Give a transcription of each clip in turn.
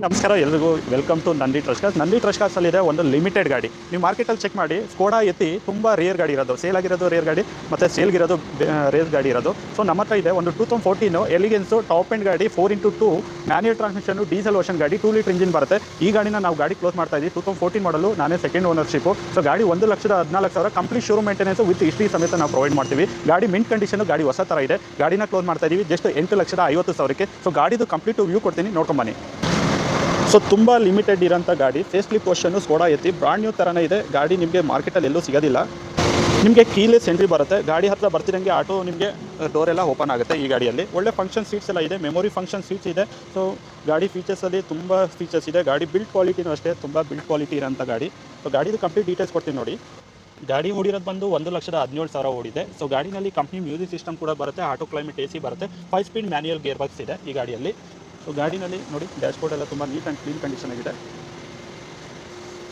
ನಮಸ್ಕಾರ ಎಲ್ರಿಗೂ welcome to Nandi trust cars. Nandi trust ಕಾರ್ಸಲ್ಲಿದೆ ಒಂದು ಲಿಮಿಟೆಡ್ ಗಾಡಿ. ನೀವು ಮಾರ್ಕೆಟಲ್ಲಿ ಚೆಕ್ ಮಾಡಿ, ಸ್ಕೋಡಾ ಎತ್ತಿ ತುಂಬ ರೇರ್ ಗಾಡಿ ಇರೋದು, ಸೇಲ್ ಆಗಿರೋದು ರೇರ್ ಗಾಡಿ ಮತ್ತು ಸೇಲ್ಗಿರೋದು ರೇರ್ ಗಾಡಿ ಇರೋದು. ಸೊ ನಮ್ಮ ಹತ್ರ ಇದೆ ಒಂದು 2014 ಎಲಿಗೆನ್ಸು ಟಾಪ್ ಎಂಡ್ ಗಾಡಿ, 4x2 manual transmission, diesel version ಗಾಡಿ, 2 ಲೀಟರ್ ಇಂಜಿನ್ ಬರುತ್ತೆ. ಈ ಗಾಡಿನ ನಾವು ಗಾಡಿ ಕ್ಲೋಸ್ ಮಾಡ್ತಾ ಇದ್ದೀವಿ. 2014 ಮಾಡಲು, ನಾನೇ ಸೆಕೆಂಡ್ ಓನರ್ಶಿಪ್ಪು. ಸೊ ಗಾಡಿ 1,14,000 complete showroom maintenance with history ಸಮೇತ ನಾವು ಪ್ರೊವೈಡ್ ಮಾಡ್ತೀವಿ. ಗಾಡಿ ಮಿಂಟ್ ಕಂಡೀಷನು, ಗಾಡಿ ಹೊಸ ಥರ ಇದೆ. ಗಾಡಿನ ಕ್ಲೋಸ್ ಮಾಡ್ತಾ ಇದ್ದೀವಿ ಜಸ್ಟ್ 8,50,000ಕ್ಕೆ. ಸೊ ಗಾಡಿದು ಕಂಪ್ಲೀಟ್ ವ್ಯೂ ಕೊಡ್ತೀನಿ, ನೋಡ್ಕೊಂಬನ್ನಿ. ಸೊ ತುಂಬ ಲಿಮಿಟೆಡ್ ಇರೋಂಥ ಗಾಡಿ, ಫೇಸ್ ಲಿಫ್ಟ್ ವರ್ಷನ್ನು, ಸ್ಕೋಡಾ ಎತ್ತಿ ಬ್ರಾಂಡ್ ನ್ಯೂ ಥರನೇ ಇದೆ. ಗಾಡಿ ನಿಮಗೆ ಮಾರ್ಕೆಟಲ್ಲಿ ಎಲ್ಲೂ ಸಿಗೋದಿಲ್ಲ. ನಿಮಗೆ ಕೀಲೆಸ್ ಎಂಟ್ರಿ ಬರುತ್ತೆ. ಗಾಡಿ ಹತ್ರ ಬರ್ತಿರಂಗೆ ಆಟೋ ನಿಮಗೆ ಡೋರೆಲ್ಲ ಓಪನ್ ಆಗುತ್ತೆ. ಈ ಗಾಡಿಯಲ್ಲಿ ಒಳ್ಳೆ ಫಂಕ್ಷನ್ ಸೀಟ್ಸ್ ಎಲ್ಲ ಇದೆ, ಮೆಮೊರಿ ಫಂಕ್ಷನ್ ಸೀಟ್ಸ್ ಇದೆ. ಸೊ ಗಾಡಿ ಫೀಚರ್ಸಲ್ಲಿ ತುಂಬ ಫೀಚರ್ಸ್ ಇದೆ. ಗಾಡಿ ಬಿಲ್ಡ್ ಕ್ವಾಲಿಟಿನೂ ಅಷ್ಟೇ, ತುಂಬ ಬಿಲ್ಡ್ ಕ್ವಾಲಿಟಿ ಇರೋಂಥ ಗಾಡಿ. ಸೊ ಗಾಡಿದು ಕಂಪ್ಲೀಟ್ ಡೀಟೇಲ್ಸ್ ಕೊಡ್ತೀನಿ ನೋಡಿ. ಗಾಡಿ ಓಡಿರೋದು ಬಂದು 1,17,000 ಓಡಿದೆ. ಸೊ ಗಾಡಿನಲ್ಲಿ ಕಂಪ್ನಿ ಮ್ಯೂಸಿಕ್ ಸಿಸ್ಟಮ್ ಕೂಡ ಬರುತ್ತೆ, ಆಟೋ ಕ್ಲೈಮೇಟ್ AC ಬರುತ್ತೆ, 5 ಸ್ಪೀಡ್ ಮ್ಯಾನ್ಯಲ್ ಗೇರ್ ಬಾಕ್ಸ್ ಇದೆ ಈ ಗಾಡಿಯಲ್ಲಿ. ಸೊ ಗಾಡಿನಲ್ಲಿ ನೋಡಿ, ಡ್ಯಾಶ್ಬೋರ್ಡ್ ಎಲ್ಲ ತುಂಬ ನೀಟ್ ಆ್ಯಂಡ್ ಕ್ಲೀನ್ ಕಂಡೀಷನ್ ಆಗಿದೆ.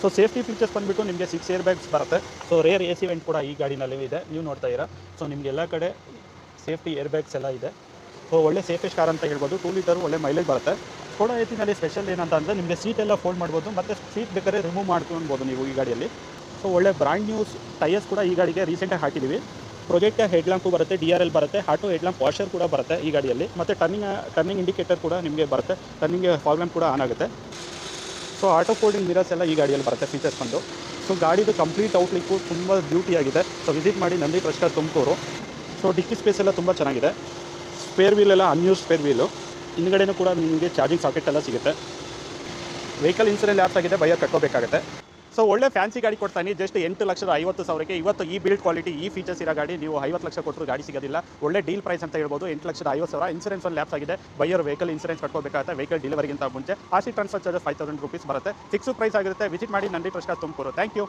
ಸೊ ಸೇಫ್ಟಿ ಫೀಚರ್ಸ್ ಬಂದುಬಿಟ್ಟು ನಿಮಗೆ 6 ಏರ್ ಬ್ಯಾಗ್ಸ್ ಬರುತ್ತೆ. ಸೊ ರೇರ್ AC ವೆಂಟ್ ಕೂಡ ಈ ಗಾಡಿನಲ್ಲಿ ಇದೆ, ನೀವು ನೋಡ್ತಾ ಇದ್ದೀರಾ. ಸೊ ನಿಮಗೆ ಎಲ್ಲ ಕಡೆ ಸೇಫ್ಟಿ ಏರ್ ಬ್ಯಾಗ್ಸ್ ಎಲ್ಲ ಇದೆ. ಸೊ ಒಳ್ಳೆ ಸೇಫೆಸ್ಟ್ ಕಾರ್ ಅಂತ ಹೇಳ್ಬೋದು. 2 ಲೀಟರ್ ಒಳ್ಳೆ ಮೈಲೇಜ್ ಬರುತ್ತೆ. ಸ್ಕೋಡಾ ಎತ್ತಿನಲ್ಲಿ ಸ್ಪೆಷಲ್ ಏನಂತ ಅಂದರೆ ನಿಮಗೆ ಸೀಟೆಲ್ಲ ಫೋಲ್ಡ್ ಮಾಡ್ಬೋದು, ಮತ್ತು ಸೀಟ್ ಬೇಕಾದ್ರೆ ರಿಮೂವ್ ಮಾಡ್ಕೊಳ್ಬೋದು ನೀವು ಈ ಗಾಡಿಯಲ್ಲಿ. ಸೊ ಒಳ್ಳೆ ಬ್ರ್ಯಾಂಡ್ ನ್ಯೂಸ್ ಟೈರ್ಸ್ ಕೂಡ ಈ ಗಾಡಿಗೆ ರೀಸೆಂಟಾಗಿ ಹಾಕಿದ್ದೀವಿ. ಪ್ರೊಜೆಕ್ಟರ್ ಹೆಡ್ಲ್ಯಾಂಪು ಬರುತ್ತೆ, DRL ಬರುತ್ತೆ, ಆಟೋ ಹೆಡ್ಲ್ಯಾಂಪ್ ವಾಷರ್ ಕೂಡ ಬರುತ್ತೆ ಈ ಗಾಡಿಯಲ್ಲಿ. ಮತ್ತು ಟರ್ನಿಂಗ್ ಇಂಡಿಕೇಟರ್ ಕೂಡ ನಿಮಗೆ ಬರುತ್ತೆ, ಟರ್ನಿಂಗ್ ಫಾಗ್ ಲ್ಯಾಂಪ್ ಕೂಡ ಆನ್ ಆಗುತ್ತೆ. ಸೊ ಆಟೋ ಫೋಲ್ಡಿಂಗ್ ಮಿರರ್ಸ್ ಎಲ್ಲ ಈ ಗಾಡಿಯಲ್ಲಿ ಬರುತ್ತೆ ಫೀಚರ್ಸ್ ಬಂದು. ಸೊ ಗಾಡಿದು ಕಂಪ್ಲೀಟ್ ಔಟ್ಲಿಕ್ಕು ತುಂಬ ಬ್ಯೂಟಿಯಾಗಿದೆ. ಸೊ ವಿಸಿಟ್ ಮಾಡಿ Nandi trust cars Tumakuru. So ಡಿಕ್ಕಿ ಸ್ಪೇಸ್ ಎಲ್ಲ ತುಂಬ ಚೆನ್ನಾಗಿದೆ. ಸ್ಪೇರ್ ವೀಲ್ ಎಲ್ಲ ಅನ್ಯೂಸ್ ಸ್ಪೇರ್ ವೀಲು. ಹಿಂದ್ಗಡೆನೂ ಕೂಡ ನಿಮಗೆ ಚಾರ್ಜಿಂಗ್ ಸಾಕೆಟ್ ಎಲ್ಲ ಸಿಗುತ್ತೆ. ವೆಹಿಕಲ್ ಇನ್ಸೂರೆನ್ಸ್ ಲ್ಯಾಪ್ಸ್ ಆಗಿದೆ, ಬೈಯರ್ ಕಟ್ಟೋಬೇಕಾಗುತ್ತೆ. ಸೊ ಒಳ್ಳೆ ಫ್ಯಾನ್ಸಿ ಗಾಡಿ ಕೊಡ್ತಾನೆ ಜಸ್ಟ್ 8,50,000ಕ್ಕೆ. ಇವತ್ತು ಈ ಬಿಲ್ಡ್ ಕ್ವಾಲಿಟಿ, ಈ ಫೀಚರ್ಸ್ ಇರೋ ಗಾಡಿ ನೀವು 50 ಲಕ್ಷ ಕೊಟ್ಟರು ಗಾಡಿ ಸಿಗೋದಿಲ್ಲ. ಒಳ್ಳೆ ಡೀಲ್ ಪ್ರೈಸ್ ಅಂತ ಹೇಳ್ಬೋದು. 8,50,000. ಇನ್ಸೂರೆನ್ಸ್ ಒಂದು ಲ್ಯಾಪ್ಸ್ ಆಗಿದೆ, ಬೈಯರ್ ವೆಹಿಕಲ್ ಇನ್ಸೂರೆನ್ಸ್ ಕಟ್ಕೋಬೇಕಾಗುತ್ತೆ. ವೆಹಿಕಲ್ ಡೆಲಿವರಿಗಿಂತ ಮುಂಚೆ RC ಟ್ರಾನ್ಸ್ಫರ್ ಚಾರ್ಜಸ್ 5,000 ರೂಪೀಸ್ ಬರುತ್ತೆ. ಫಿಕ್ಸ್ ಪ್ರೈಸ್ ಆಗಿರುತ್ತೆ. ವಿಸಿಟ್ ಮಾಡಿ Nandi trust cars Tumakuru. Thank you.